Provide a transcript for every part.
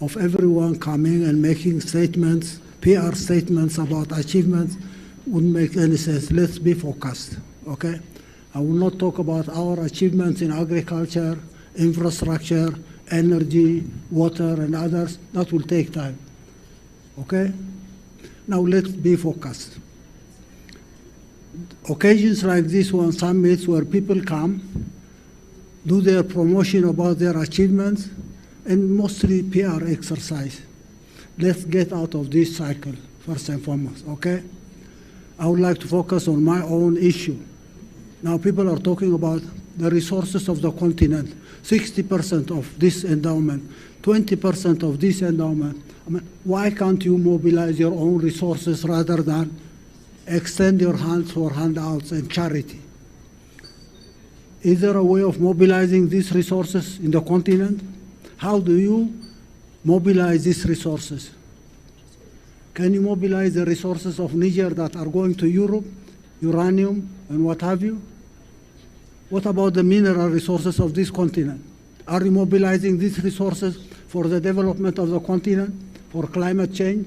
of everyone coming and making statements, PR statements about achievements wouldn't make any sense. Let's be focused, okay? I will not talk about our achievements in agriculture, infrastructure, energy, water, and others. That will take time, okay? Now let's be focused. Occasions like this one, summits where people come, do their promotion about their achievements, and mostly PR exercise. Let's get out of this cycle, first and foremost, okay? I would like to focus on my own issue. Now people are talking about the resources of the continent, 60% of this endowment, 20% of this endowment. I mean, why can't you mobilize your own resources rather than extend your hands for handouts and charity? Is there a way of mobilizing these resources in the continent? How do you mobilize these resources? Can you mobilize the resources of Niger that are going to Europe, uranium and what have you? What about the mineral resources of this continent? Are you mobilizing these resources for the development of the continent, for climate change?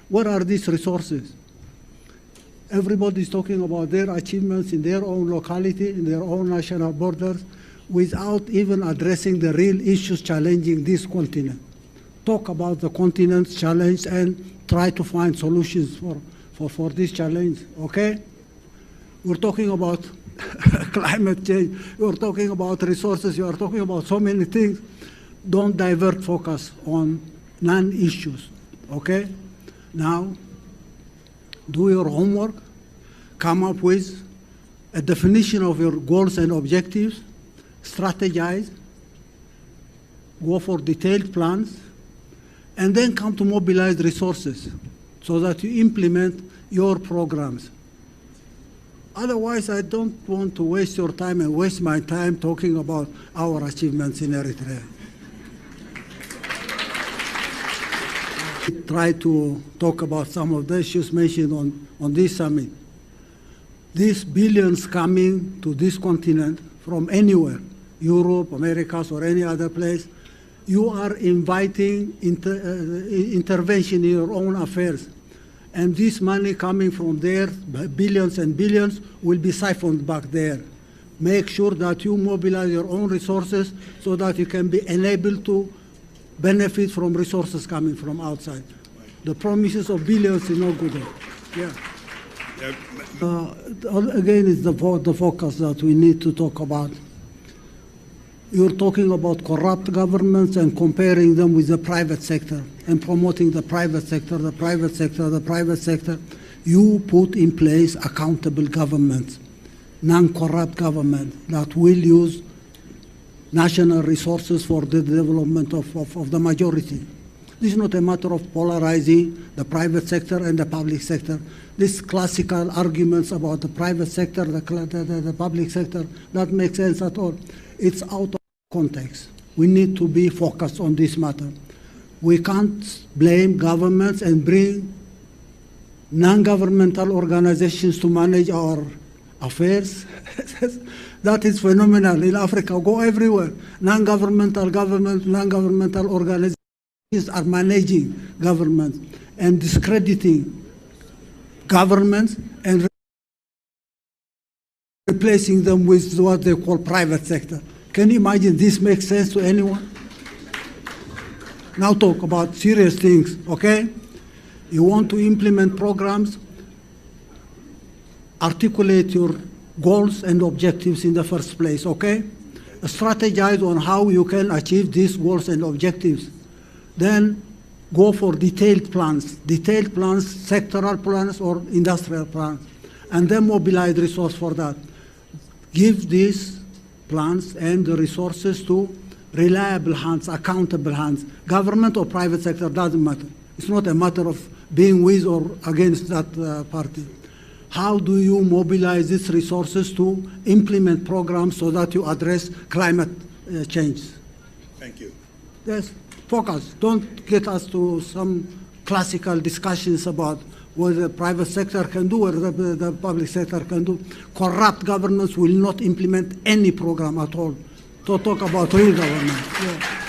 Where are these resources? Everybody is talking about their achievements in their own locality, in their own national borders, without even addressing the real issues challenging this continent. Talk about the continent's challenge and try to find solutions for this challenge, okay? We're talking about climate change, you're talking about resources, you are talking about so many things. Don't divert focus on non-issues, okay? Now, do your homework, come up with a definition of your goals and objectives, strategize, go for detailed plans, and then come to mobilize resources so that you implement your programs. Otherwise, I don't want to waste your time and waste my time talking about our achievements in Eritrea. Try to talk about some of the issues mentioned on this summit. These billions coming to this continent from anywhere, Europe, Americas, or any other place, you are inviting intervention in your own affairs. And this money coming from there, billions and billions, will be siphoned back there. Make sure that you mobilize your own resources so that you can be enabled to benefit from resources coming from outside. The promises of billions is not good. Yeah. Again, it's the focus that we need to talk about. You're talking about corrupt governments and comparing them with the private sector and promoting the private sector, the private sector, the private sector. You put in place accountable governments, non-corrupt government that will use national resources for the development of the majority. This is not a matter of polarizing the private sector and the public sector. These classical arguments about the private sector, the public sector, that makes sense at all. It's out of context. We need to be focused on this matter. We can't blame governments and bring non-governmental organizations to manage our affairs. That is phenomenal in Africa. Go everywhere. Non-governmental organizations are managing governments and discrediting governments and replacing them with what they call private sector. Can you imagine this makes sense to anyone? Now talk about serious things, okay? You want to implement programs, articulate your goals and objectives in the first place, okay? Strategize on how you can achieve these goals and objectives. Then go for detailed plans, sectoral plans or industrial plans, and then mobilize resource for that. Give these plans and the resources to reliable hands, accountable hands. Government or private sector, doesn't matter. It's not a matter of being with or against that party. How do you mobilize these resources to implement programs so that you address climate change? Thank you. Yes, focus. Don't get us to some classical discussions about what the private sector can do or the public sector can do. Corrupt governments will not implement any program at all. To talk about real government. Yeah.